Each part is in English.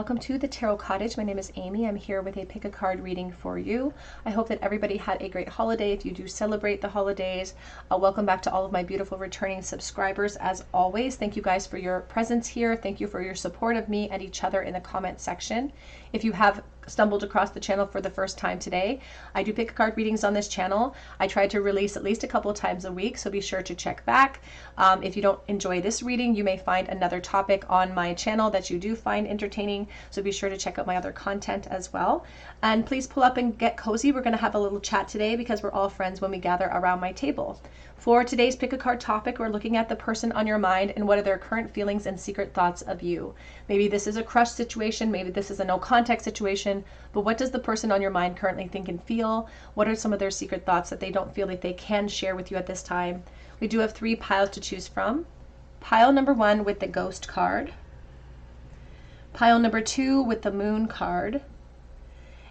welcome to the Tarot Cottage. My name is Amy. I'm here with a pick a card reading for you. I hope that everybody had a great holiday. If you do celebrate the holidays, welcome back to all of my beautiful returning subscribers. As always, thank you guys for your presence here. Thank you for your support of me and each other in the comment section. If you have stumbled across the channel for the first time today, I do pick a card readings on this channel. I try to release at least a couple times a week, so be sure to check back. If you don't enjoy this reading, you may find another topic on my channel that you do find entertaining, so be sure to check out my other content as well. And please pull up and get cozy. We're going to have a little chat today because we're all friends when we gather around my table. For today's pick a card topic, we're looking at the person on your mind and what are their current feelings and secret thoughts of you. Maybe this is a crush situation, maybe this is a no contact situation, but what does the person on your mind currently think and feel? What are some of their secret thoughts that they don't feel like they can share with you at this time? We do have 3 piles to choose from. Pile number 1 with the Ghost card. Pile number 2 with the Moon card.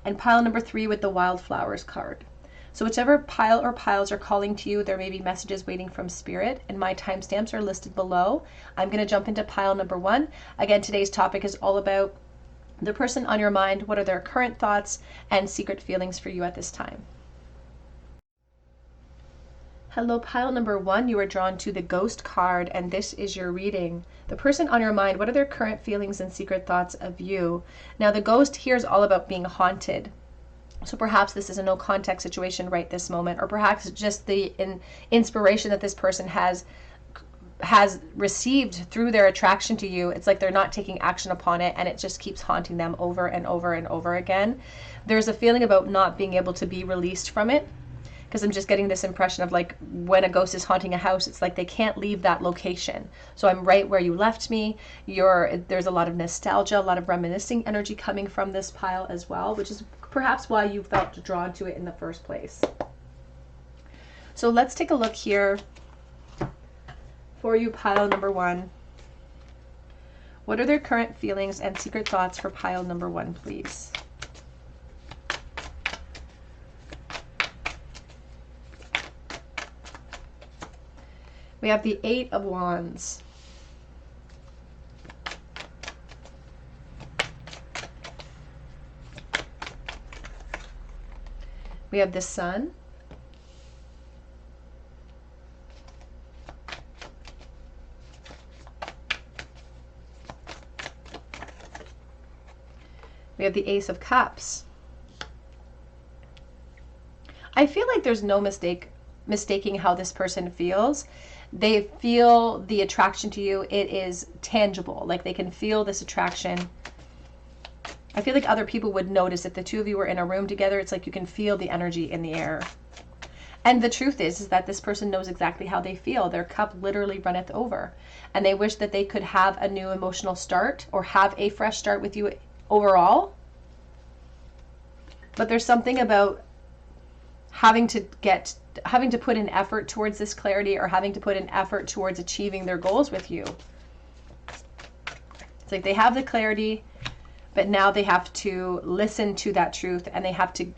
And pile number 3 with the Wildflowers card. So whichever pile or piles are calling to you, there may be messages waiting from Spirit, and my timestamps are listed below. I'm going to jump into pile number 1. Again, today's topic is all about the person on your mind. What are their current thoughts and secret feelings for you at this time? Hello, pile number 1. You are drawn to the Ghost card, and this is your reading. The person on your mind, what are their current feelings and secret thoughts of you? Now, the Ghost here is all about being haunted. So perhaps this is a no contact situation right this moment, or perhaps just the inspiration that this person has received through their attraction to you. It's like they're not taking action upon it, and it just keeps haunting them over and over and over again. There's a feeling about not being able to be released from it, because I'm just getting this impression of like when a ghost is haunting a house, it's like they can't leave that location. So I'm right where you left me. There's a lot of nostalgia, a lot of reminiscing energy coming from this pile as well, which is perhaps why you felt drawn to it in the first place. So let's take a look here for you, pile number 1. What are their current feelings and secret thoughts for pile number 1, please? We have the 8 of Wands. We have the Sun. We have the Ace of Cups. I feel like there's no mistaking how this person feels. They feel the attraction to you. It is tangible. Like they can feel this attraction. I feel like other people would notice if the two of you were in a room together. It's like you can feel the energy in the air. And the truth is that this person knows exactly how they feel. Their cup literally runneth over. And they wish that they could have a new emotional start or have a fresh start with you overall. But there's something about having to put an effort towards this clarity, or having to put an effort towards achieving their goals with you. It's like they have the clarity, but now they have to listen to that truth, and they have to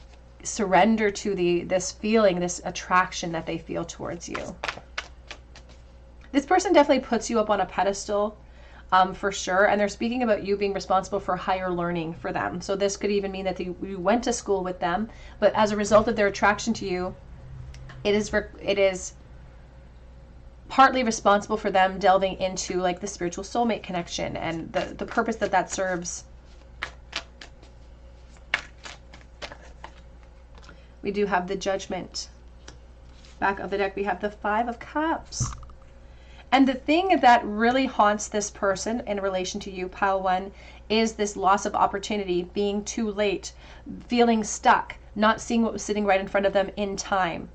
surrender to this feeling, this attraction that they feel towards you. This person definitely puts you up on a pedestal, for sure, and they're speaking about you being responsible for higher learning for them. So this could even mean that you went to school with them, but as a result of their attraction to you, it is partly responsible for them delving into like the spiritual soulmate connection and the purpose that serves. We do have the Judgment. Back of the deck, we have the 5 of Cups. And the thing that really haunts this person in relation to you, pile 1, is this loss of opportunity, being too late, feeling stuck, not seeing what was sitting right in front of them in time.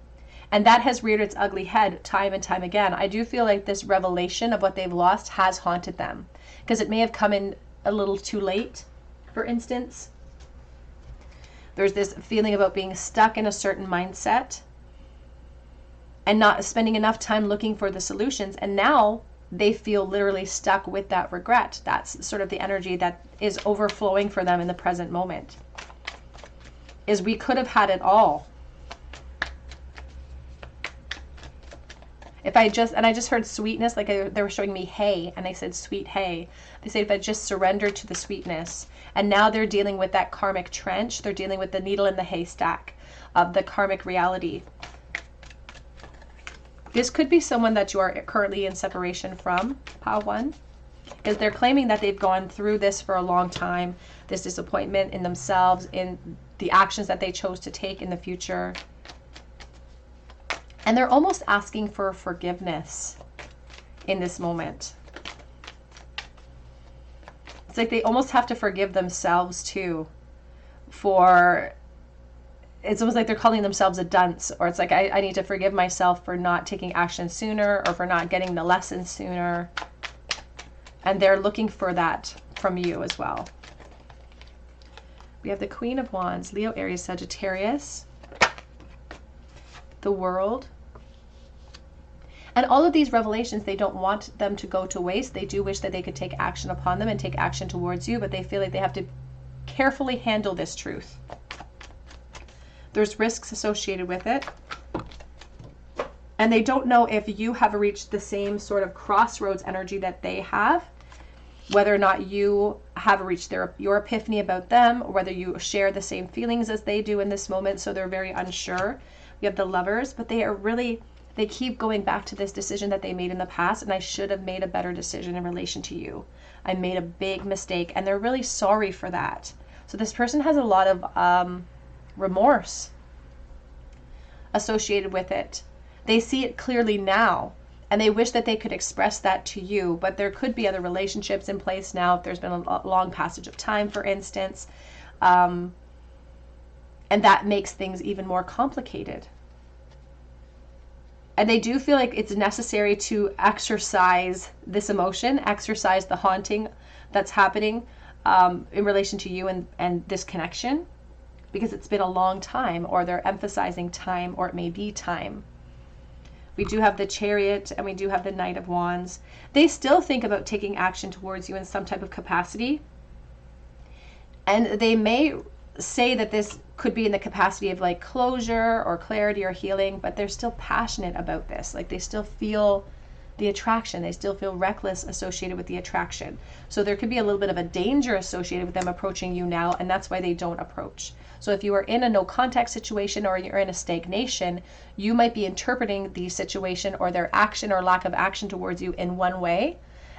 And that has reared its ugly head time and time again. I do feel like this revelation of what they've lost has haunted them, because it may have come in a little too late, for instance. There's this feeling about being stuck in a certain mindset and not spending enough time looking for the solutions. And now they feel literally stuck with that regret. That's sort of the energy that is overflowing for them in the present moment. Is we could have had it all. If I just, and I just heard sweetness, like they were showing me hay, and they said sweet hay. They said if I just surrender to the sweetness. And now they're dealing with that karmic trench. They're dealing with the needle in the haystack of the karmic reality. This could be someone that you are currently in separation from, Pile 1. Because they're claiming that they've gone through this for a long time, this disappointment in themselves, in the actions that they chose to take in the future. And they're almost asking for forgiveness in this moment. It's like they almost have to forgive themselves too for, it's almost like they're calling themselves a dunce, or it's like I need to forgive myself for not taking action sooner, or for not getting the lesson sooner. And they're looking for that from you as well. We have the Queen of Wands, Leo, Aries, Sagittarius, the World. And all of these revelations, they don't want them to go to waste. They do wish that they could take action upon them and take action towards you, but they feel like they have to carefully handle this truth. There's risks associated with it. And they don't know if you have reached the same sort of crossroads energy that they have, whether or not you have reached your epiphany about them, or whether you share the same feelings as they do in this moment. So they're very unsure. We have the Lovers, but they are really, they keep going back to this decision that they made in the past, and I should have made a better decision in relation to you. I made a big mistake, and they're really sorry for that. So this person has a lot of remorse associated with it. They see it clearly now, and they wish that they could express that to you, but there could be other relationships in place now if there's been a long passage of time, for instance, and that makes things even more complicated. And they do feel like it's necessary to exercise this emotion, exercise the haunting that's happening in relation to you and this connection, because it's been a long time, or they're emphasizing time, or it may be time. We do have the Chariot, and we do have the Knight of Wands. They still think about taking action towards you in some type of capacity. And they may say that this could be in the capacity of like closure or clarity or healing, but they're still passionate about this. Like they still feel the attraction. They still feel reckless associated with the attraction. So there could be a little bit of a danger associated with them approaching you now, and that's why they don't approach. So if you are in a no contact situation, or you're in a stagnation, you might be interpreting the situation or their action or lack of action towards you in one way,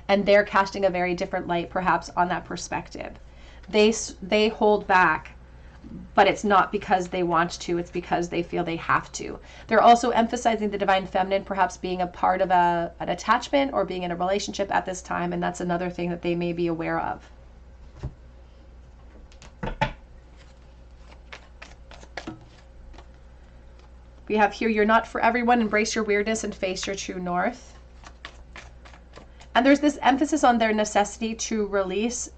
and they're casting a very different light perhaps on that perspective. They hold back, but it's not because they want to, it's because they feel they have to. They're also emphasizing the divine feminine, perhaps being a part of an attachment or being in a relationship at this time, and that's another thing that they may be aware of. We have here, you're not for everyone, embrace your weirdness and face your true north. And there's this emphasis on their necessity to release,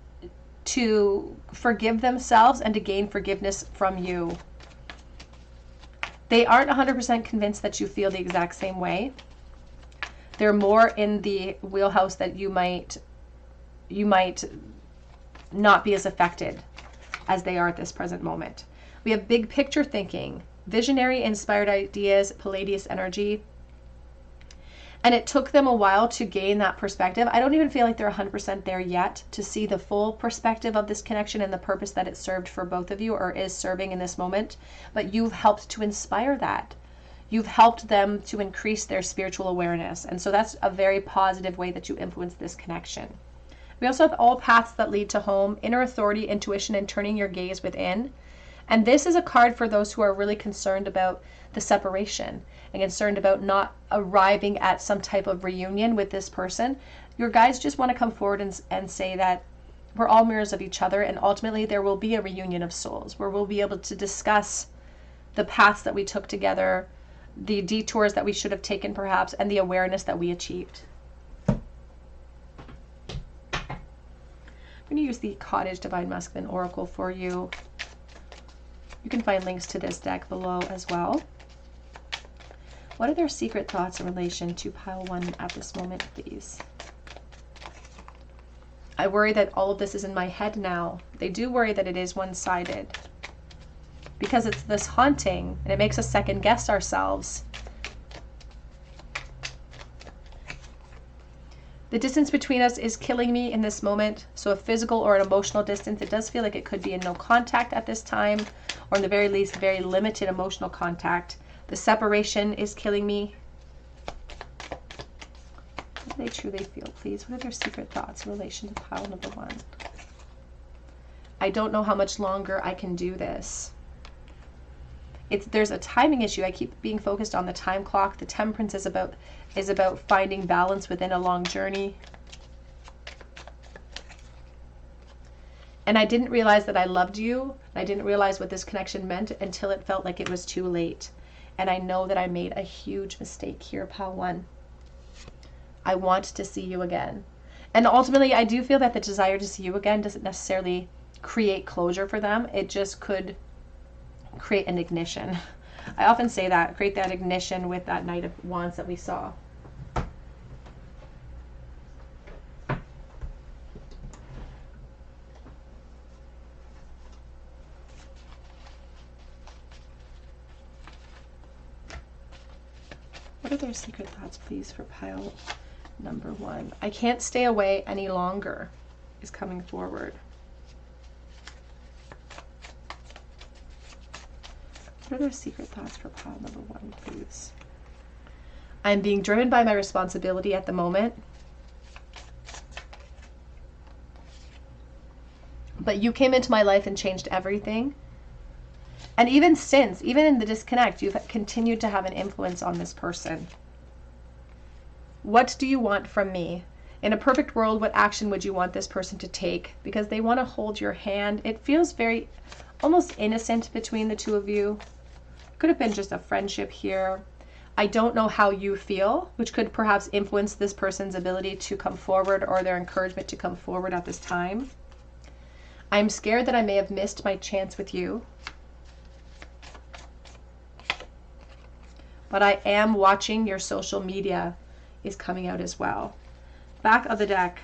to forgive themselves, and to gain forgiveness from you. They aren't 100% convinced that you feel the exact same way. They're more in the wheelhouse that you might not be as affected as they are at this present moment. We have big picture thinking, visionary, inspired ideas, Palladius energy. And it took them a while to gain that perspective. I don't even feel like they're 100% there yet to see the full perspective of this connection and the purpose that it served for both of you, or is serving in this moment. But you've helped to inspire that. You've helped them to increase their spiritual awareness. And so that's a very positive way that you influence this connection. We also have all paths that lead to home, inner authority, intuition, and turning your gaze within. And this is a card for those who are really concerned about the separation and concerned about not arriving at some type of reunion with this person. Your guides just want to come forward and say that we're all mirrors of each other, and ultimately there will be a reunion of souls where we'll be able to discuss the paths that we took together, the detours that we should have taken perhaps, and the awareness that we achieved. I'm going to use the Cottage Divine Masculine Oracle for you. You can find links to this deck below as well. What are their secret thoughts in relation to pile 1 at this moment, please? I worry that all of this is in my head now. They do worry that it is one-sided, because it's this haunting, and it makes us second guess ourselves. The distance between us is killing me in this moment. So a physical or an emotional distance. It does feel like it could be in no contact at this time, or in the very least, very limited emotional contact. The separation is killing me. What do they truly feel, please? What are their secret thoughts in relation to pile number 1? I don't know how much longer I can do this. There's a timing issue. I keep being focused on the time clock. The Temperance is about finding balance within a long journey. And I didn't realize that I loved you. I didn't realize what this connection meant until it felt like it was too late. And I know that I made a huge mistake here, pile 1. I want to see you again. And ultimately, I do feel that the desire to see you again doesn't necessarily create closure for them. It just could create an ignition. I often say that, create that ignition with that Knight of Wands that we saw. What are their secret thoughts, please, for pile number 1? I can't stay away any longer is coming forward. What are their secret thoughts for pile number 1, please? I'm being driven by my responsibility at the moment. But you came into my life and changed everything. And even since, even in the disconnect, you've continued to have an influence on this person. What do you want from me? In a perfect world, what action would you want this person to take? Because they want to hold your hand. It feels very almost innocent between the two of you. Could have been just a friendship here. I don't know how you feel, which could perhaps influence this person's ability to come forward or their encouragement to come forward at this time. I'm scared that I may have missed my chance with you. But I am watching your social media is coming out as well. Back of the deck.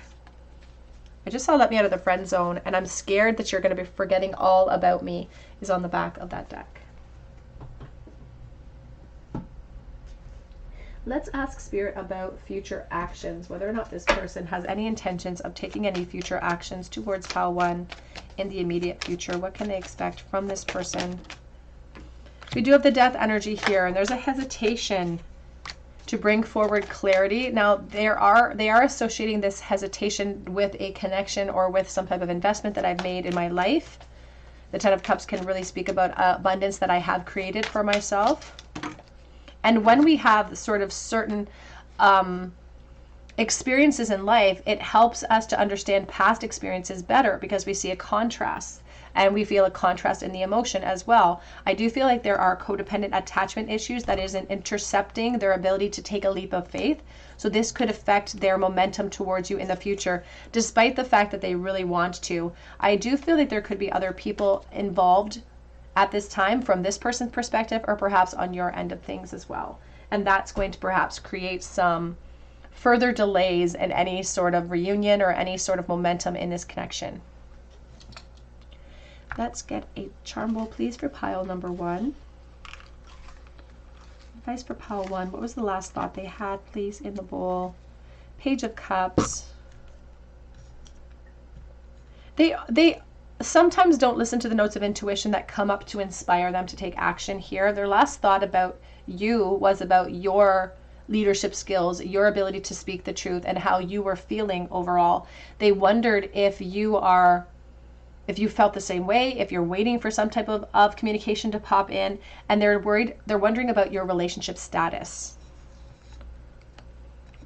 I just saw Let Me Out of the Friend Zone, and I'm scared that you're going to be forgetting all about me is on the back of that deck. Let's ask Spirit about future actions, whether or not this person has any intentions of taking any future actions towards pile 1 in the immediate future. What can they expect from this person? We do have the Death energy here, and there's a hesitation to bring forward clarity. Now, they are associating this hesitation with a connection or with some type of investment that I've made in my life. The Ten of Cups can really speak about abundance that I have created for myself. And when we have sort of certain experiences in life, it helps us to understand past experiences better because we see a contrast and we feel a contrast in the emotion as well. I do feel like there are codependent attachment issues that isn't intercepting their ability to take a leap of faith. So this could affect their momentum towards you in the future, despite the fact that they really want to. I do feel like there could be other people involved at this time from this person's perspective, or perhaps on your end of things as well. And that's going to perhaps create some further delays in any sort of reunion or any sort of momentum in this connection. Let's get a charm bowl, please, for pile number 1. Advice for pile 1. What was the last thought they had, please, in the bowl? Page of Cups. They sometimes don't listen to the notes of intuition that come up to inspire them to take action here. Their last thought about you was about your leadership skills, your ability to speak the truth, and how you were feeling overall. They wondered if you felt the same way, if you're waiting for some type of communication to pop in, and they're wondering about your relationship status.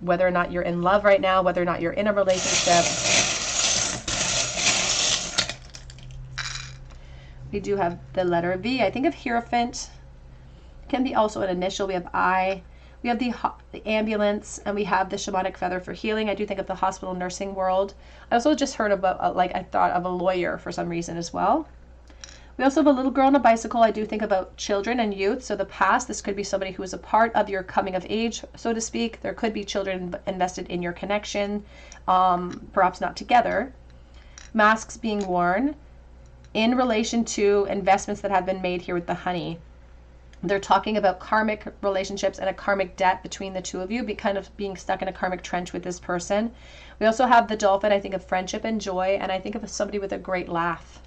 Whether or not you're in love right now, whether or not you're in a relationship. We do have the letter V. I think of Hierophant. Can be also an initial. We have I. We have the ambulance, and we have the shamanic feather for healing. I do think of the hospital nursing world. I also just heard about, I thought of a lawyer for some reason as well. We also have a little girl on a bicycle. I do think about children and youth. So the past, this could be somebody who is a part of your coming of age, so to speak. There could be children invested in your connection, perhaps not together. Masks being worn in relation to investments that have been made here with the honey. They're talking about karmic relationships and a karmic debt between the two of you, kind of being stuck in a karmic trench with this person. We also have the dolphin. I think of friendship and joy, and I think of somebody with a great laugh.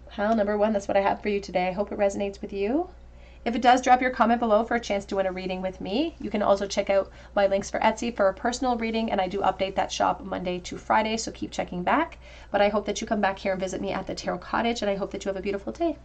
Pile number 1, that's what I have for you today. I hope it resonates with you. If it does, drop your comment below for a chance to win a reading with me. You can also check out my links for Etsy for a personal reading, and I do update that shop Monday to Friday, so keep checking back. But I hope that you come back here and visit me at the Tarot Cottage, and I hope that you have a beautiful day.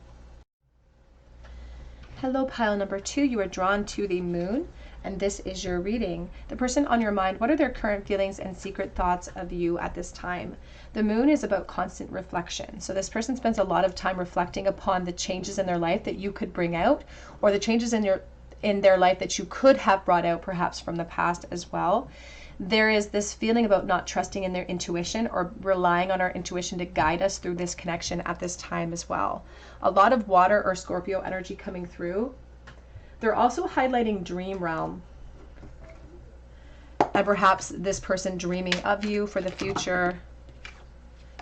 Hello, pile number 2. You are drawn to the moon, and this is your reading. The person on your mind, what are their current feelings and secret thoughts of you at this time? The moon is about constant reflection. So this person spends a lot of time reflecting upon the changes in their life that you could bring out, or the changes in their life that you could have brought out perhaps from the past as well. There is this feeling about not trusting in their intuition or relying on our intuition to guide us through this connection at this time as well. A lot of water or Scorpio energy coming through. They're also highlighting dream realm. And perhaps this person dreaming of you for the future.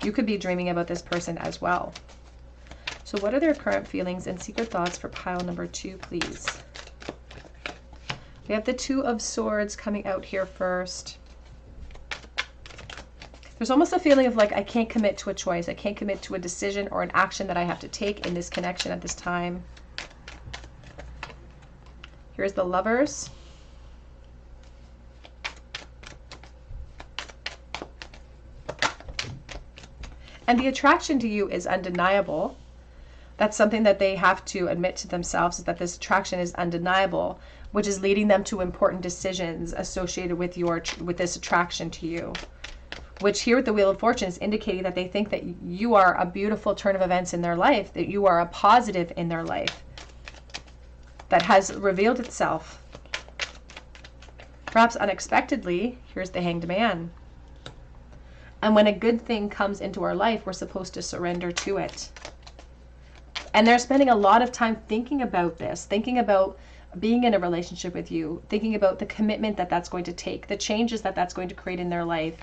You could be dreaming about this person as well. So what are their current feelings and secret thoughts for pile number 2, please? We have the 2 of Swords coming out here first. There's almost a feeling of like, I can't commit to a choice. I can't commit to a decision or an action that I have to take in this connection at this time. Here's the Lovers. And the attraction to you is undeniable. That's something that they have to admit to themselves, is that this attraction is undeniable, which is leading them to important decisions associated with this attraction to you. Which here with the Wheel of Fortune is indicating that they think that you are a beautiful turn of events in their life, that you are a positive in their life that has revealed itself. Perhaps unexpectedly. Here's the Hanged Man. And when a good thing comes into our life, we're supposed to surrender to it. And they're spending a lot of time thinking about this, thinking about being in a relationship with you, thinking about the commitment that that's going to take, the changes that that's going to create in their life.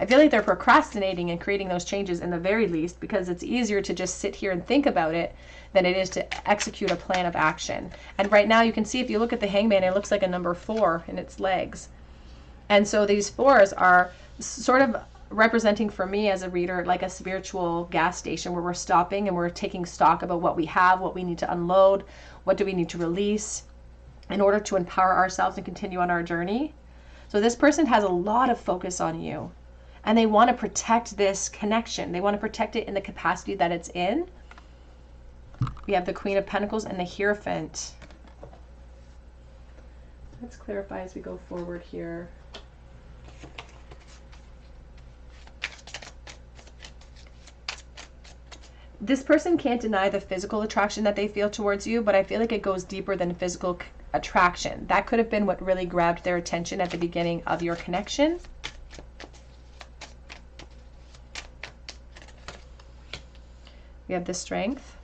I feel like they're procrastinating and creating those changes in the very least, because it's easier to just sit here and think about it than it is to execute a plan of action. And right now you can see, if you look at the Hangman, it looks like a number 4 in its legs. And so these 4s are sort of representing for me as a reader like a spiritual gas station, where we're stopping and we're taking stock about what we have, what we need to unload, what do we need to release in order to empower ourselves and continue on our journey. So this person has a lot of focus on you, and they want to protect this connection. They want to protect it in the capacity that it's in. We have the Queen of Pentacles and the Hierophant. Let's clarify as we go forward here. This person can't deny the physical attraction that they feel towards you, but I feel like it goes deeper than physical attraction. That could have been what really grabbed their attention at the beginning of your connection. We have the Strength.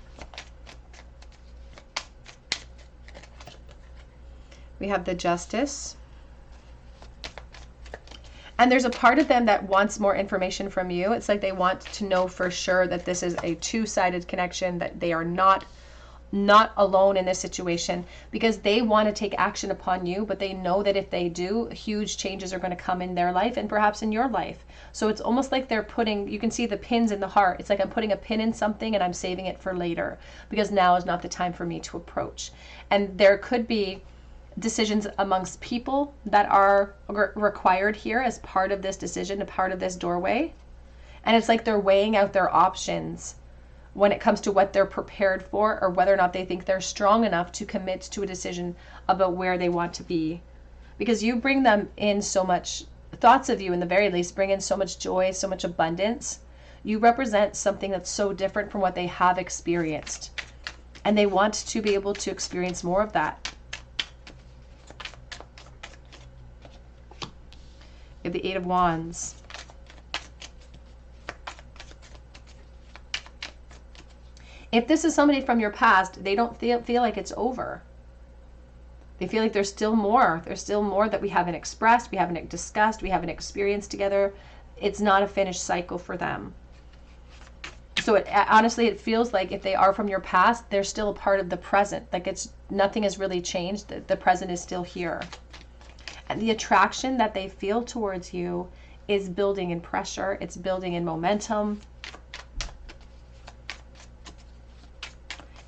We have the Justice. And there's a part of them that wants more information from you. It's like they want to know for sure that this is a two-sided connection, that they are not alone in this situation, because they want to take action upon you, but they know that if they do, huge changes are going to come in their life and perhaps in your life. So it's almost like they're putting, you can see the pins in the heart. It's like I'm putting a pin in something and I'm saving it for later, because now is not the time for me to approach. And there could be decisions amongst people that are required here as part of this decision, a part of this doorway. And it's like they're weighing out their options when it comes to what they're prepared for, or whether or not they think they're strong enough to commit to a decision about where they want to be. Because you bring them in so much, thoughts of you in the very least bring in so much joy, so much abundance. You represent something that's so different from what they have experienced, and they want to be able to experience more of that. We have the Eight of Wands. If this is somebody from your past, they don't feel like it's over. They feel like there's still more. There's still more that we haven't expressed, we haven't discussed, we haven't experienced together. It's not a finished cycle for them. So So honestly, it feels like if they are from your past, they're still a part of the present. Like nothing has really changed. The present is still here. And the attraction that they feel towards you is building in pressure. It's building in momentum.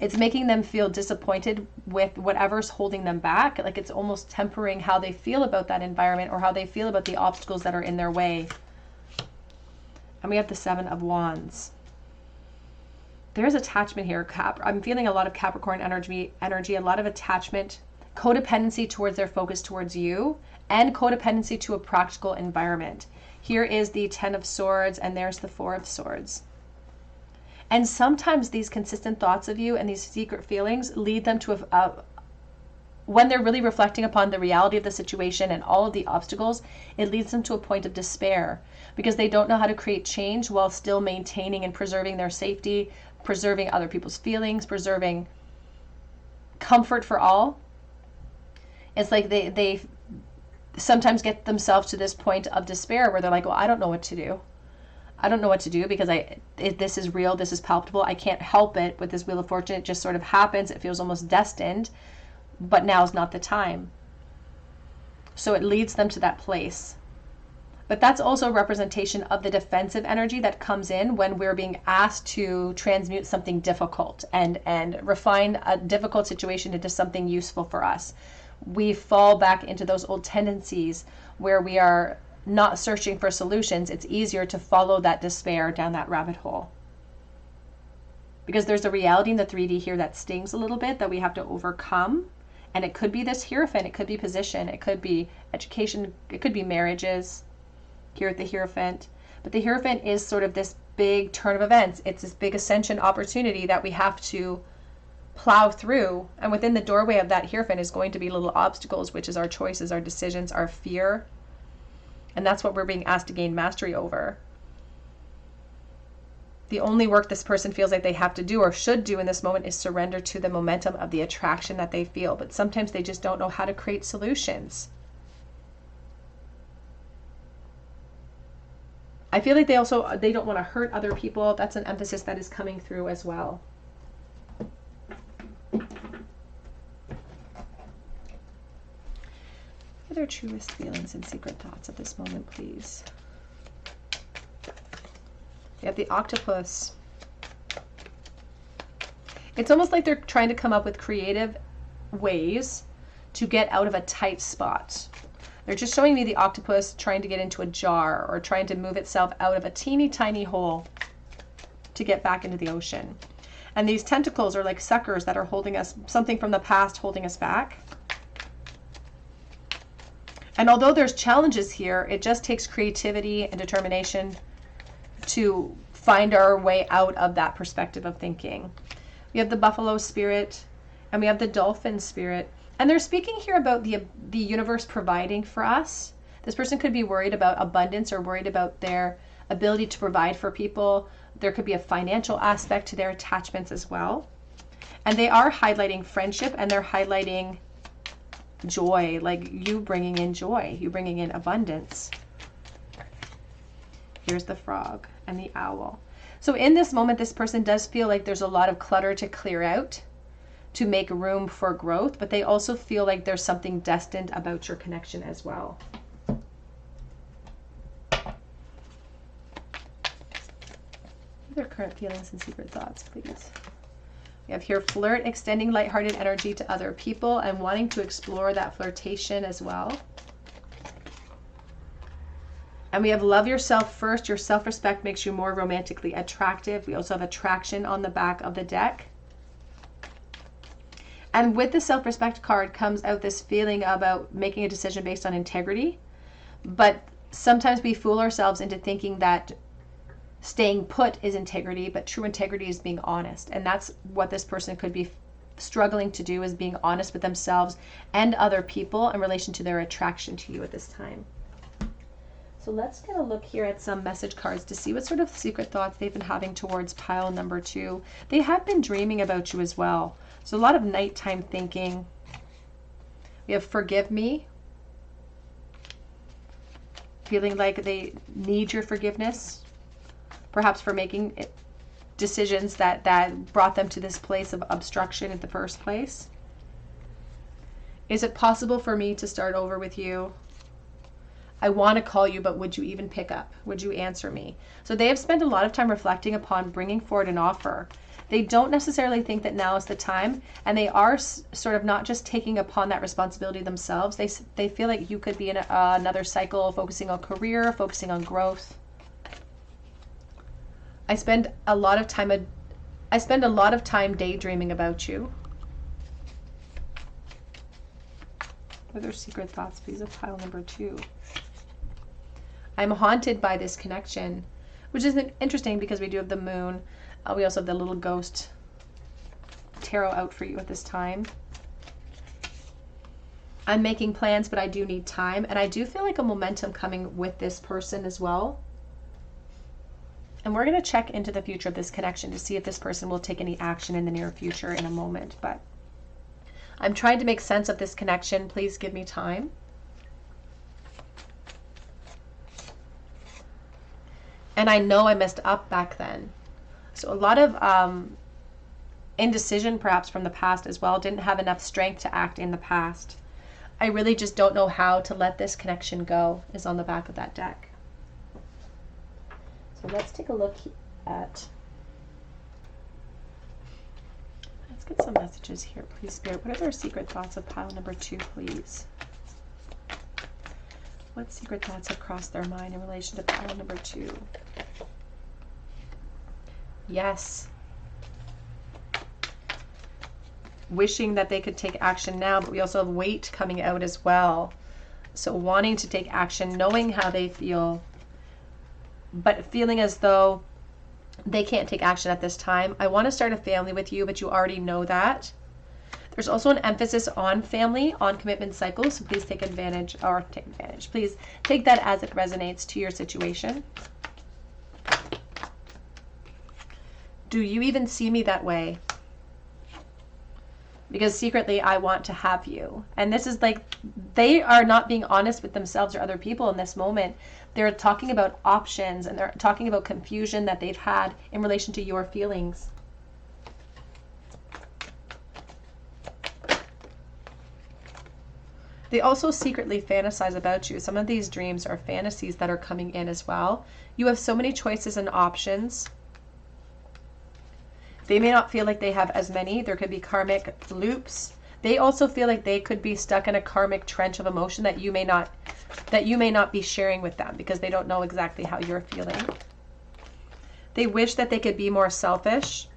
It's making them feel disappointed with whatever's holding them back. Like it's almost tempering how they feel about that environment or how they feel about the obstacles that are in their way. And we have the 7 of Wands. There's attachment here. I'm feeling a lot of Capricorn energy, a lot of attachment, codependency towards their focus towards you, and codependency to a practical environment. Here is the 10 of Swords, and there's the 4 of Swords. And sometimes these consistent thoughts of you and these secret feelings lead them to when they're really reflecting upon the reality of the situation and all of the obstacles, it leads them to a point of despair because they don't know how to create change while still maintaining and preserving their safety, preserving other people's feelings, preserving comfort for all. It's like they sometimes get themselves to this point of despair where they're like, well, I don't know what to do. I don't know what to do because this is real, this is palpable. I can't help it with this Wheel of Fortune. It just sort of happens. It feels almost destined, but now's not the time. So it leads them to that place. But that's also a representation of the defensive energy that comes in when we're being asked to transmute something difficult and refine a difficult situation into something useful for us. We fall back into those old tendencies where we are not searching for solutions. It's easier to follow that despair down that rabbit hole. Because there's a reality in the 3D here that stings a little bit that we have to overcome. And it could be this Hierophant, it could be position, it could be education, it could be marriages here at the Hierophant. But the Hierophant is sort of this big turn of events. It's this big ascension opportunity that we have to plow through. And within the doorway of that Hierophant is going to be little obstacles, which is our choices, our decisions, our fear. And that's what we're being asked to gain mastery over. The only work this person feels like they have to do or should do in this moment is surrender to the momentum of the attraction that they feel. But sometimes they just don't know how to create solutions. I feel like they don't want to hurt other people. That's an emphasis that is coming through as well. What are their truest feelings and secret thoughts at this moment, please? You have the Octopus. It's almost like they're trying to come up with creative ways to get out of a tight spot. They're just showing me the octopus trying to get into a jar or trying to move itself out of a teeny tiny hole to get back into the ocean. And these tentacles are like suckers that are holding us, something from the past holding us back. And although there's challenges here, it just takes creativity and determination to find our way out of that perspective of thinking. We have the buffalo spirit and we have the dolphin spirit. And they're speaking here about the universe providing for us. This person could be worried about abundance or worried about their ability to provide for people. There could be a financial aspect to their attachments as well. And they are highlighting friendship and they're highlighting joy, like you bringing in joy, you bringing in abundance. Here's the frog and the owl. So in this moment, this person does feel like there's a lot of clutter to clear out to make room for growth, but they also feel like there's something destined about your connection as well. Their current feelings and secret thoughts, please. We have here flirt, extending lighthearted energy to other people and wanting to explore that flirtation as well. And we have love yourself first. Your self-respect makes you more romantically attractive. We also have attraction on the back of the deck. And with the self-respect card comes out this feeling about making a decision based on integrity. But sometimes we fool ourselves into thinking that staying put is integrity, but true integrity is being honest. And that's what this person could be struggling to do, is being honest with themselves and other people in relation to their attraction to you at this time. So let's get a look here at some message cards to see what sort of secret thoughts they've been having towards pile number 2. They have been dreaming about you as well. So a lot of nighttime thinking. We have forgive me. Feeling like they need your forgiveness. Perhaps for making decisions that brought them to this place of obstruction in the first place. Is it possible for me to start over with you? I want to call you, but would you even pick up? Would you answer me? So they have spent a lot of time reflecting upon bringing forward an offer. They don't necessarily think that now is the time, and they are sort of not just taking upon that responsibility themselves. They feel like you could be in another cycle, focusing on career, focusing on growth. I spend a lot of time daydreaming about you. What are their secret thoughts, please, of pile number 2? I'm haunted by this connection, which is interesting because we do have the moon. We also have the little ghost tarot out for you at this time. I'm making plans, but I do need time. And I do feel like a momentum coming with this person as well. And we're going to check into the future of this connection to see if this person will take any action in the near future in a moment. But I'm trying to make sense of this connection. Please give me time. And I know I messed up back then. So a lot of indecision perhaps from the past as well. Didn't have enough strength to act in the past. I really just don't know how to let this connection go is on the back of that deck. So let's take a look at, let's get some messages here, please, Spirit. What are their secret thoughts of pile number 2, please? What secret thoughts have crossed their mind in relation to pile number 2? Yes. Wishing that they could take action now, but we also have weight coming out as well. So wanting to take action, knowing how they feel, but feeling as though they can't take action at this time. I want to start a family with you, but you already know that. There's also an emphasis on family, on commitment cycles, so please take advantage, please take that as it resonates to your situation. Do you even see me that way? Because secretly I want to have you. And this is like, they are not being honest with themselves or other people in this moment. They're talking about options, and they're talking about confusion that they've had in relation to your feelings. They also secretly fantasize about you. Some of these dreams are fantasies that are coming in as well. You have so many choices and options. They may not feel like they have as many. There could be karmic loops. They also feel like they could be stuck in a karmic trench of emotion that you may not be sharing with them because they don't know exactly how you're feeling. They wish that they could be more selfish.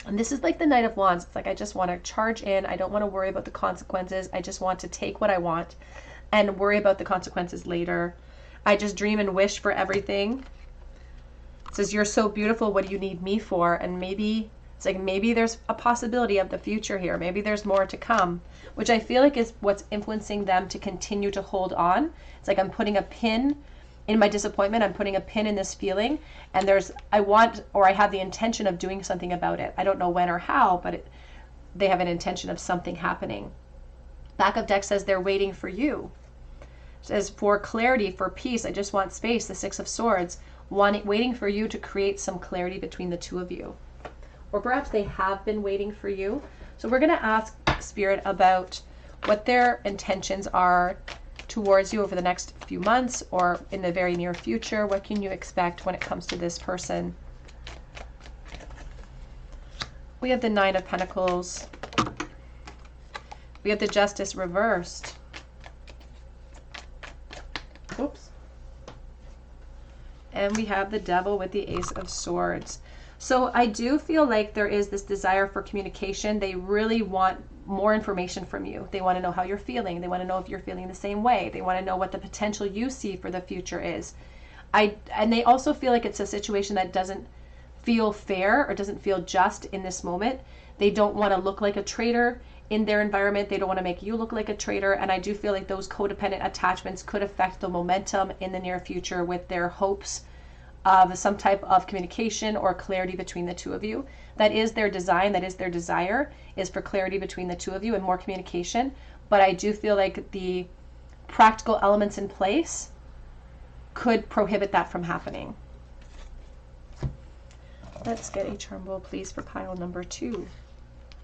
And this is like the Knight of Wands. It's like, I just want to charge in. I don't want to worry about the consequences. I just want to take what I want and worry about the consequences later. I just dream and wish for everything. It says, you're so beautiful. What do you need me for? And maybe it's like, maybe there's a possibility of the future here. Maybe there's more to come, which I feel like is what's influencing them to continue to hold on. It's like, I'm putting a pin in my disappointment. I'm putting a pin in this feeling, and I have the intention of doing something about it. I don't know when or how, but they have an intention of something happening. Back of deck says they're waiting for you. It says, for clarity, for peace, I just want space. The Six of Swords, waiting for you to create some clarity between the two of you. Or perhaps they have been waiting for you. So we're going to ask Spirit about what their intentions are towards you over the next few months or in the very near future. What can you expect when it comes to this person? We have the Nine of Pentacles. We have the Justice reversed. Oops. And we have the Devil with the Ace of Swords. So I do feel like there is this desire for communication. They really want more information from you. They want to know how you're feeling. They want to know if you're feeling the same way. They want to know what the potential you see for the future is. And they also feel like it's a situation that doesn't feel fair or doesn't feel just in this moment. They don't want to look like a traitor in their environment. They don't want to make you look like a traitor. And I do feel like those codependent attachments could affect the momentum in the near future with their hopes of some type of communication or clarity between the two of you. That is their design, that is their desire, is for clarity between the two of you and more communication. But I do feel like the practical elements in place could prohibit that from happening. Let's get a charm bowl, please, for pile number 2.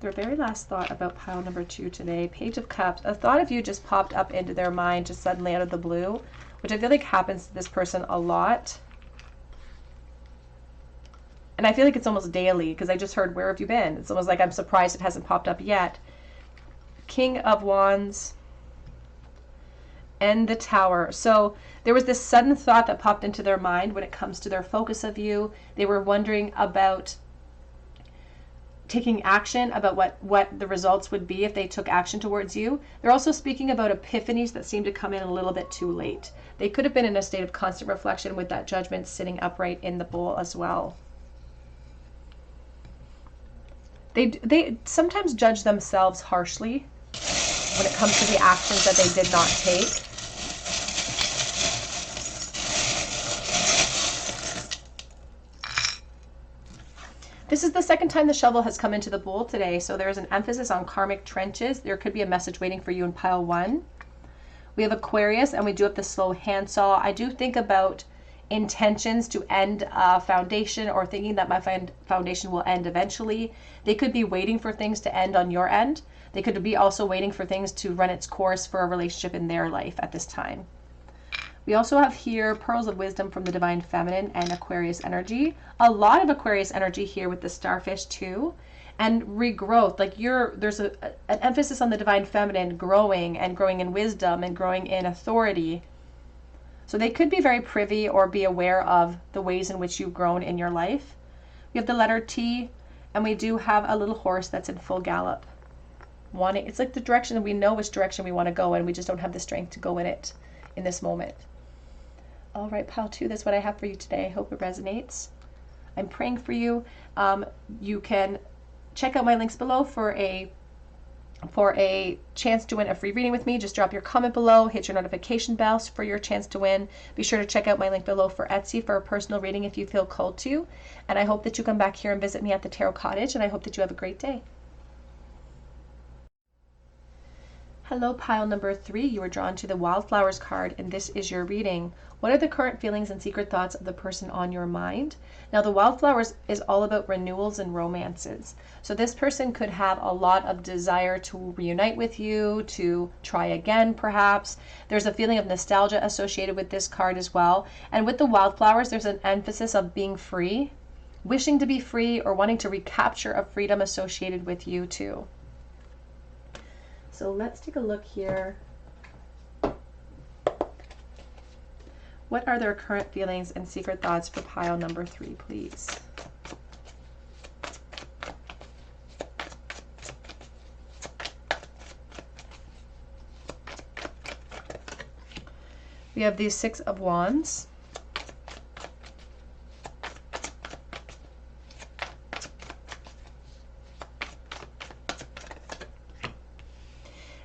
Their very last thought about pile number 2 today. Page of Cups. A thought of you just popped up into their mind just suddenly out of the blue, which I feel like happens to this person a lot. And I feel like it's almost daily, because I just heard, where have you been? It's almost like I'm surprised it hasn't popped up yet. King of Wands and the Tower. So there was this sudden thought that popped into their mind when it comes to their focus of you. They were wondering about taking action, about what the results would be if they took action towards you. They're also speaking about epiphanies that seem to come in a little bit too late. They could have been in a state of constant reflection with that Judgment sitting upright in the bowl as well. They sometimes judge themselves harshly when it comes to the actions that they did not take. This is the second time the shovel has come into the bowl today, so there's an emphasis on karmic trenches. There could be a message waiting for you in pile 1. We have Aquarius, and we do have the slow handsaw. I do think about intentions to end a foundation, or thinking that my foundation will end eventually. They could be waiting for things to end on your end. They could be also waiting for things to run its course for a relationship in their life at this time. We also have here pearls of wisdom from the Divine Feminine and Aquarius energy. A lot of Aquarius energy here with the starfish too. And regrowth, like there's an emphasis on the Divine Feminine growing, and growing in wisdom, and growing in authority. So they could be very privy or be aware of the ways in which you've grown in your life. We have the letter T, and we do have a little horse that's in full gallop. It's like the direction, we know which direction we want to go, and we just don't have the strength to go in it in this moment. All right, pile 2, that's what I have for you today. I hope it resonates. I'm praying for you. You can check out my links below for a chance to win a free reading with me. Just drop your comment below, hit your notification bell for your chance to win. Be sure to check out my link below for Etsy for a personal reading if you feel called to. And I hope that you come back here and visit me at the Tarot Cottage, and I hope that you have a great day. Hello, pile number 3. You were drawn to the Wildflowers card, and this is your reading. What are the current feelings and secret thoughts of the person on your mind? Now, the Wildflowers is all about renewals and romances. So this person could have a lot of desire to reunite with you, to try again, perhaps. There's a feeling of nostalgia associated with this card as well. And with the Wildflowers, there's an emphasis of being free, wishing to be free, or wanting to recapture a freedom associated with you too. So let's take a look here. What are their current feelings and secret thoughts for pile number 3, please? We have the 6 of Wands.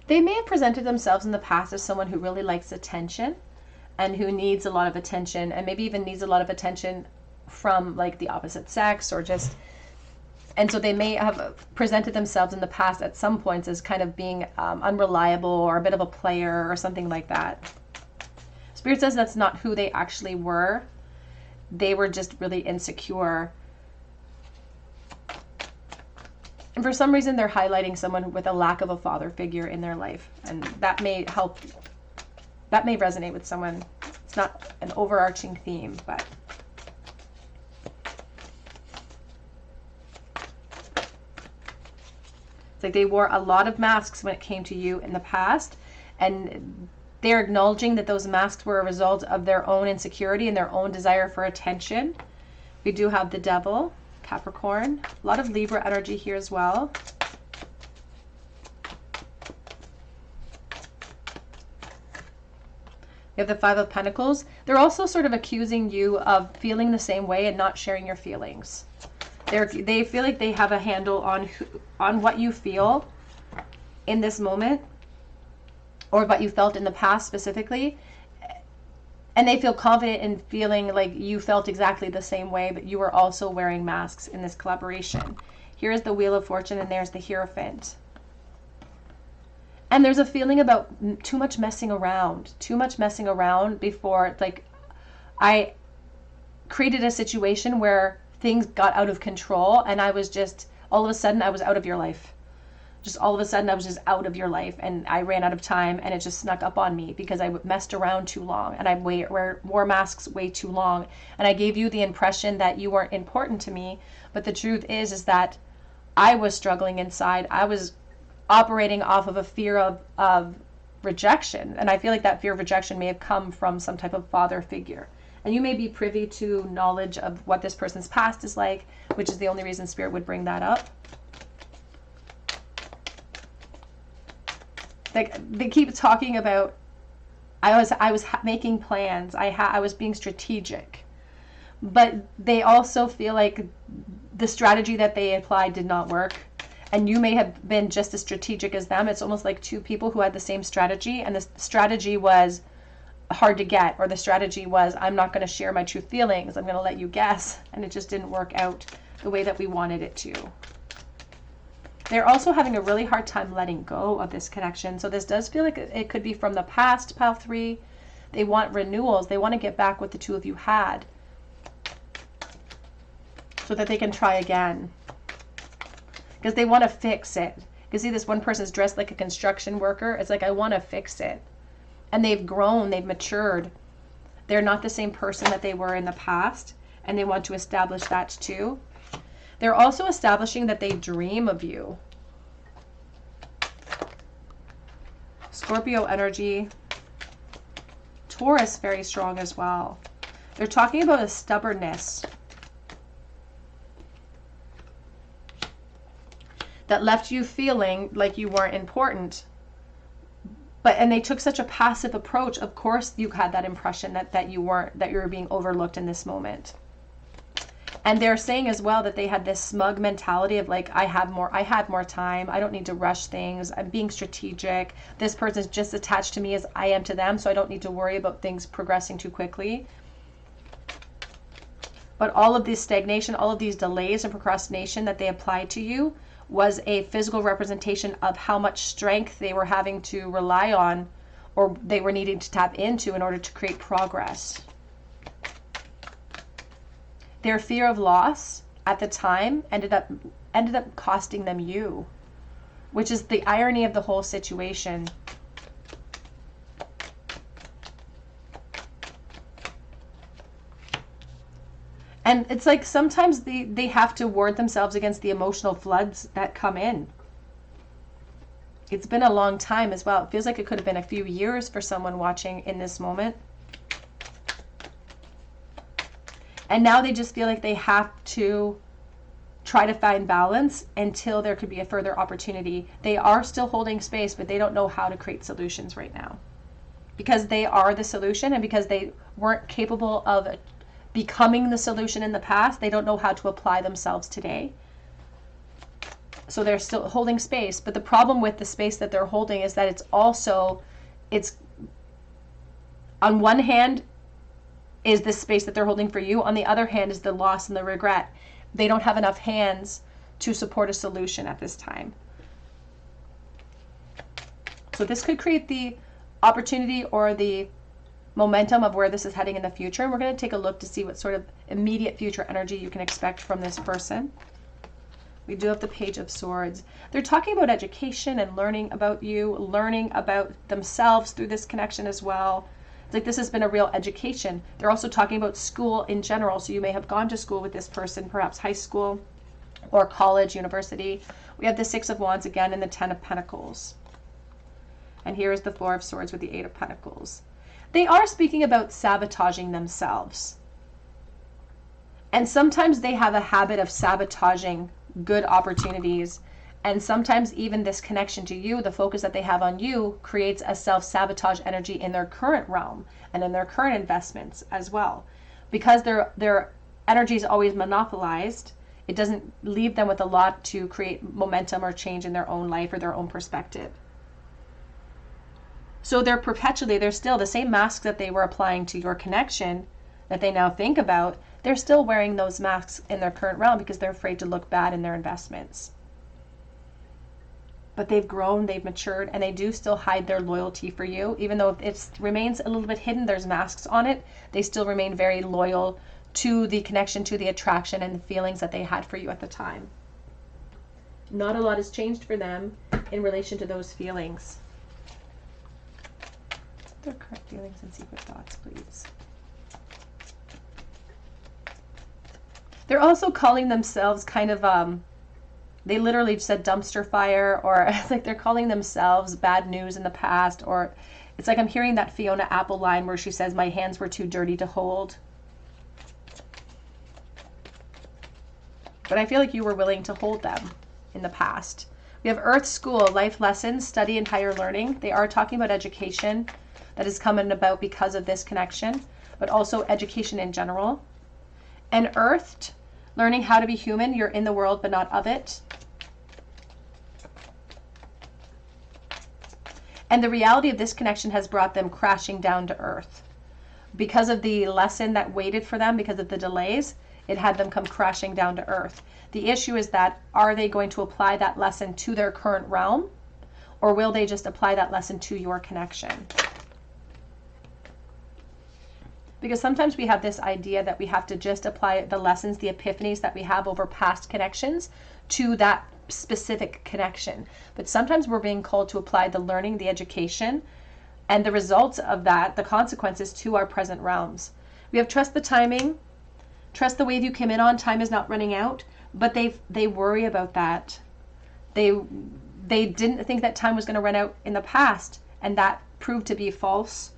They may have presented themselves in the past as someone who really likes attention and who needs a lot of attention, and maybe even needs a lot of attention from like the opposite sex, or just, and so they may have presented themselves in the past at some points as kind of being unreliable, or a bit of a player, or something like that. Spirit says that's not who they actually were. They were just really insecure. And for some reason, they're highlighting someone with a lack of a father figure in their life. And that may help, that may resonate with someone. It's not an overarching theme, but it's like they wore a lot of masks when it came to you in the past. And they're acknowledging that those masks were a result of their own insecurity and their own desire for attention. We do have the Devil, Capricorn, a lot of Libra energy here as well. We have the 5 of Pentacles. They're also sort of accusing you of feeling the same way and not sharing your feelings. They feel like they have a handle on what you feel in this moment, or what you felt in the past specifically. And they feel confident in feeling like you felt exactly the same way, but you were also wearing masks in this collaboration. Here's the Wheel of Fortune, and there's the Hierophant. And there's a feeling about too much messing around before, like, I created a situation where things got out of control, and I was just, all of a sudden, I was out of your life. Just all of a sudden, I was just out of your life, and I ran out of time, and it just snuck up on me because I messed around too long, and I wore masks way too long, and I gave you the impression that you weren't important to me. But the truth is that I was struggling inside. I was operating off of a fear of rejection, and I feel like that fear of rejection may have come from some type of father figure. And you may be privy to knowledge of what this person's past is like, which is the only reason Spirit would bring that up. Like, they keep talking about, I was making plans, I was being strategic, but they also feel like the strategy that they applied did not work, and you may have been just as strategic as them. It's almost like two people who had the same strategy, and the strategy was hard to get, or the strategy was, I'm not going to share my true feelings, I'm going to let you guess, and it just didn't work out the way that we wanted it to. They're also having a really hard time letting go of this connection. So this does feel like it could be from the past, Pile 3. They want renewals. They want to get back what the two of you had so that they can try again. Because they want to fix it. You can see this one person's dressed like a construction worker. It's like, I want to fix it. And they've grown. They've matured. They're not the same person that they were in the past. And they want to establish that too. They're also establishing that they dream of you. Scorpio energy. Taurus, very strong as well. They're talking about a stubbornness that left you feeling like you weren't important. And they took such a passive approach. Of course, you had that impression that you were being overlooked in this moment. And they're saying as well that they had this smug mentality of like, I had more time. I don't need to rush things. I'm being strategic. This person's just attached to me as I am to them, so I don't need to worry about things progressing too quickly. But all of this stagnation, all of these delays and procrastination that they applied to you was a physical representation of how much strength they were having to rely on, or they were needing to tap into in order to create progress. Their fear of loss at the time ended up costing them you, which is the irony of the whole situation. And it's like sometimes they have to ward themselves against the emotional floods that come in. It's been a long time as well. It feels like it could have been a few years for someone watching in this moment. And now they just feel like they have to try to find balance until there could be a further opportunity. They are still holding space, but they don't know how to create solutions right now. Because they are the solution, and because they weren't capable of becoming the solution in the past, they don't know how to apply themselves today. So they're still holding space. But the problem with the space that they're holding is that it's on one hand, is the space that they're holding for you. On the other hand is the loss and the regret. They don't have enough hands to support a solution at this time. So this could create the opportunity or the momentum of where this is heading in the future. And we're going to take a look to see what sort of immediate future energy you can expect from this person. We do have the Page of Swords. They're talking about education and learning about you, learning about themselves through this connection as well. Like this has been a real education. They're also talking about school in general. So you may have gone to school with this person, perhaps high school or college, university. We have the Six of Wands again and the Ten of Pentacles. And here is the Four of Swords with the Eight of Pentacles. They are speaking about sabotaging themselves. And sometimes they have a habit of sabotaging good opportunities. And sometimes even this connection to you, the focus that they have on you, creates a self-sabotage energy in their current realm and in their current investments as well. Because their energy is always monopolized, it doesn't leave them with a lot to create momentum or change in their own life or their own perspective. So they're still the same masks that they were applying to your connection that they now think about, they're still wearing those masks in their current realm because they're afraid to look bad in their investments. But they've grown, they've matured, and they do still hide their loyalty for you. Even though it remains a little bit hidden, there's masks on it, they still remain very loyal to the connection, to the attraction, and the feelings that they had for you at the time. Not a lot has changed for them in relation to those feelings. Their current feelings and secret thoughts, please. They're also calling themselves kind of, they literally said dumpster fire, or it's like they're calling themselves bad news in the past, or it's like I'm hearing that Fiona Apple line where she says, my hands were too dirty to hold. But I feel like you were willing to hold them in the past. We have Earth School, life lessons, study and higher learning. They are talking about education that is coming about because of this connection, but also education in general. And Earthed, learning how to be human. You're in the world, but not of it. And the reality of this connection has brought them crashing down to earth. Because of the lesson that waited for them, because of the delays, it had them come crashing down to earth. The issue is that, are they going to apply that lesson to their current realm? Or will they just apply that lesson to your connection? Because sometimes we have this idea that we have to just apply the lessons, the epiphanies that we have over past connections to that specific connection. But sometimes we're being called to apply the learning, the education, and the results of that, the consequences, to our present realms. We have trust the timing, trust the wave you came in on, time is not running out, but they worry about that. They didn't think that time was going to run out in the past, and that proved to be false.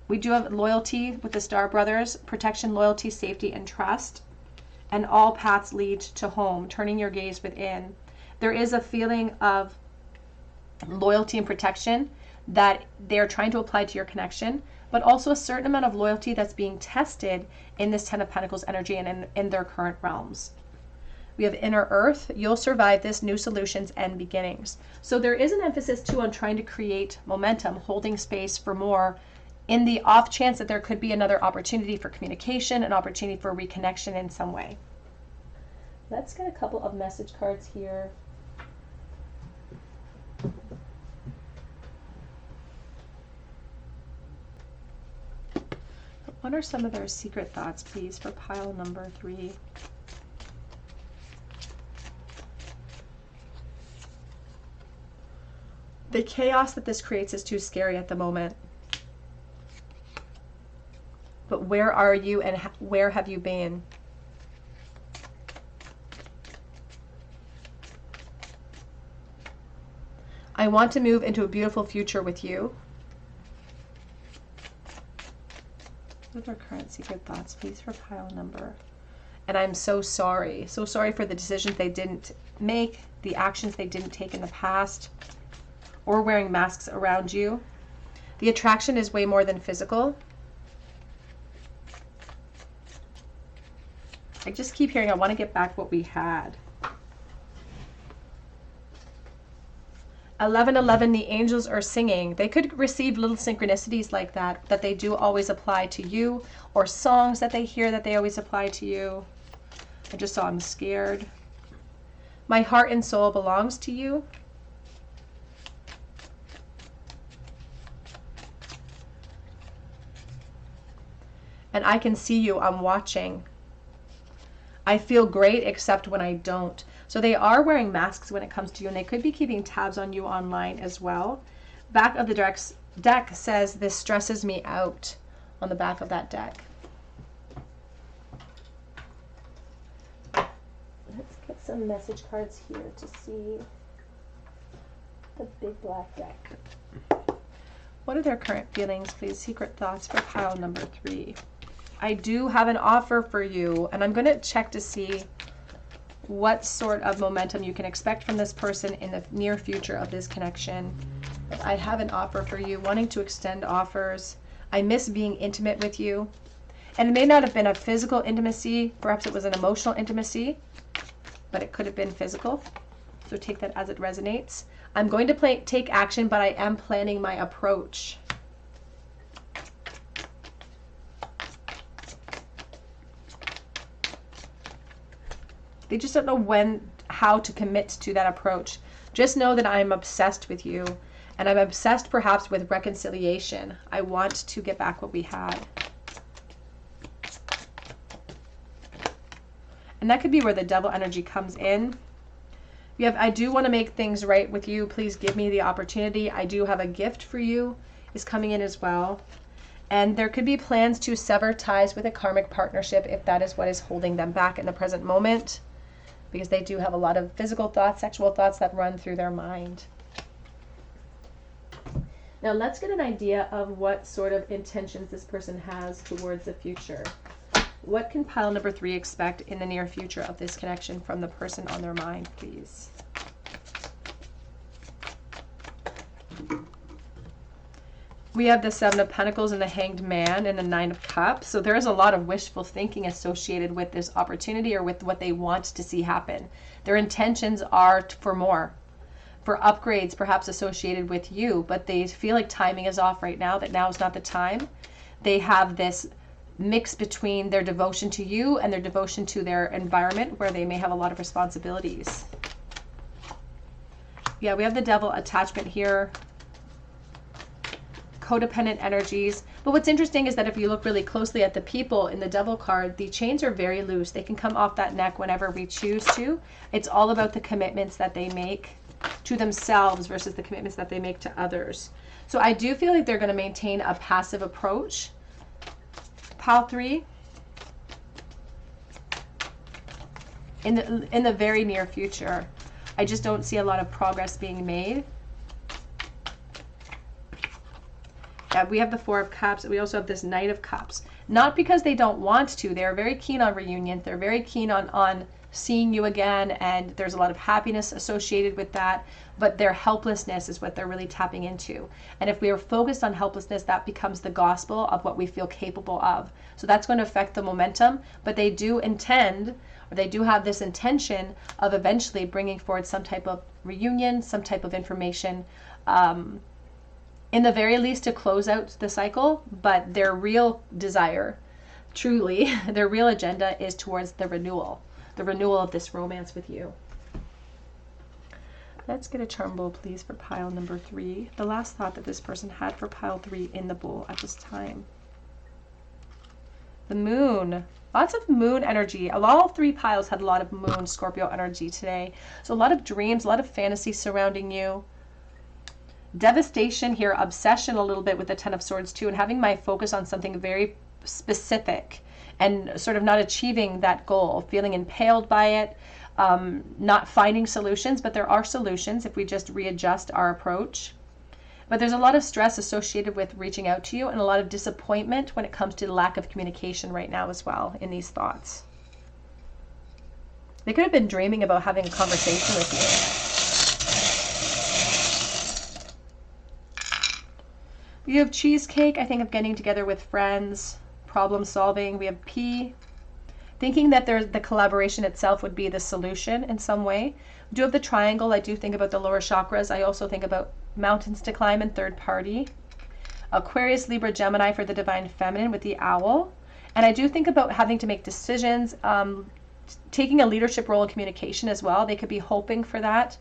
We do have loyalty with the Star Brothers, protection, loyalty, safety, and trust. And all paths lead to home, turning your gaze within. There is a feeling of loyalty and protection that they're trying to apply to your connection, but also a certain amount of loyalty that's being tested in this Ten of Pentacles energy and in their current realms. We have inner earth. You'll survive this, new solutions and beginnings. So there is an emphasis too on trying to create momentum, holding space for more, in the off chance that there could be another opportunity for communication, an opportunity for reconnection in some way. Let's get a couple of message cards here. What are some of their secret thoughts, please, for pile number 3? The chaos that this creates is too scary at the moment. But where are you and where have you been? I want to move into a beautiful future with you. What are current secret thoughts, please, for pile number? And I'm so sorry. So sorry for the decisions they didn't make, the actions they didn't take in the past, or wearing masks around you. The attraction is way more than physical. I just keep hearing, I want to get back what we had. 11:11, the angels are singing. They could receive little synchronicities like that, that they do always apply to you, or songs that they hear that they always apply to you. I just saw I'm scared. My heart and soul belongs to you. And I can see you, I'm watching. I feel great except when I don't. So they are wearing masks when it comes to you, and they could be keeping tabs on you online as well. Back of the deck says, this stresses me out, on the back of that deck. Let's get some message cards here to see the big black deck. What are their current feelings, please? Secret thoughts for pile number 3. I do have an offer for you, and I'm going to check to see what sort of momentum you can expect from this person in the near future of this connection. But I have an offer for you, wanting to extend offers. I miss being intimate with you. And it may not have been a physical intimacy, perhaps it was an emotional intimacy, but it could have been physical. So take that as it resonates. I'm going to take action, but I am planning my approach. They just don't know how to commit to that approach. Just know that I'm obsessed with you, and I'm obsessed perhaps with reconciliation. I want to get back what we had. And that could be where the devil energy comes in. You have, I do want to make things right with you. Please give me the opportunity. I do have a gift for you is coming in as well. And there could be plans to sever ties with a karmic partnership if that is what is holding them back in the present moment, because they do have a lot of physical thoughts, sexual thoughts that run through their mind. Now let's get an idea of what sort of intentions this person has towards the future. What can pile number 3 expect in the near future of this connection from the person on their mind, please? We have the 7 of Pentacles and the Hanged Man and the 9 of Cups. So there is a lot of wishful thinking associated with this opportunity or with what they want to see happen. Their intentions are for more, for upgrades perhaps associated with you, but they feel like timing is off right now, that now is not the time. They have this mix between their devotion to you and their devotion to their environment where they may have a lot of responsibilities. Yeah, we have the Devil attachment here. Codependent energies. But what's interesting is that if you look really closely at the people in the Devil card, the chains are very loose. They can come off that neck whenever we choose to. It's all about the commitments that they make to themselves versus the commitments that they make to others. So I do feel like they're going to maintain a passive approach. Pile 3. In the very near future. I just don't see a lot of progress being made. We have the 4 of Cups. We also have this Knight of Cups. Not because they don't want to. They're very keen on reunion. They're very keen on seeing you again, and there's a lot of happiness associated with that. But their helplessness is what they're really tapping into. And if we are focused on helplessness, that becomes the gospel of what we feel capable of. So that's going to affect the momentum. But they do intend, or they do have this intention of eventually bringing forward some type of reunion, some type of information, in the very least to close out the cycle. But their real desire, truly, their real agenda is towards the renewal of this romance with you. Let's get a charm bowl, please, for pile number 3. The last thought that this person had for pile 3 in the bowl at this time. The Moon. Lots of moon energy. All 3 piles had a lot of moon, Scorpio energy today. So a lot of dreams, a lot of fantasy surrounding you. Devastation here, obsession a little bit with the 10 of Swords too, and having my focus on something very specific and sort of not achieving that goal, feeling impaled by it, not finding solutions, but there are solutions if we just readjust our approach. But there's a lot of stress associated with reaching out to you and a lot of disappointment when it comes to the lack of communication right now as well in these thoughts. They could have been dreaming about having a conversation with you. You have cheesecake, I think of getting together with friends, problem solving. We have P, thinking that the collaboration itself would be the solution in some way. We do have the triangle. I do think about the lower chakras. I also think about mountains to climb and third party. Aquarius, Libra, Gemini for the divine feminine with the owl. And I do think about having to make decisions, taking a leadership role in communication as well. They could be hoping for that.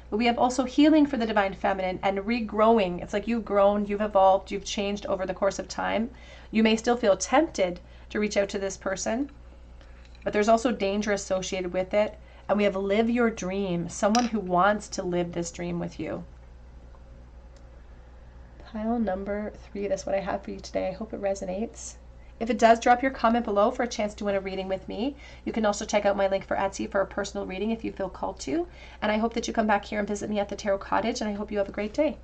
But we have also healing for the divine feminine and regrowing. It's like you've grown, you've evolved, you've changed over the course of time. You may still feel tempted to reach out to this person, but there's also danger associated with it. And we have live your dream, someone who wants to live this dream with you. Pile number 3, that's what I have for you today. I hope it resonates. If it does, drop your comment below for a chance to win a reading with me. You can also check out my link for Etsy for a personal reading if you feel called to. And I hope that you come back here and visit me at the Tarot Cottage, and I hope you have a great day.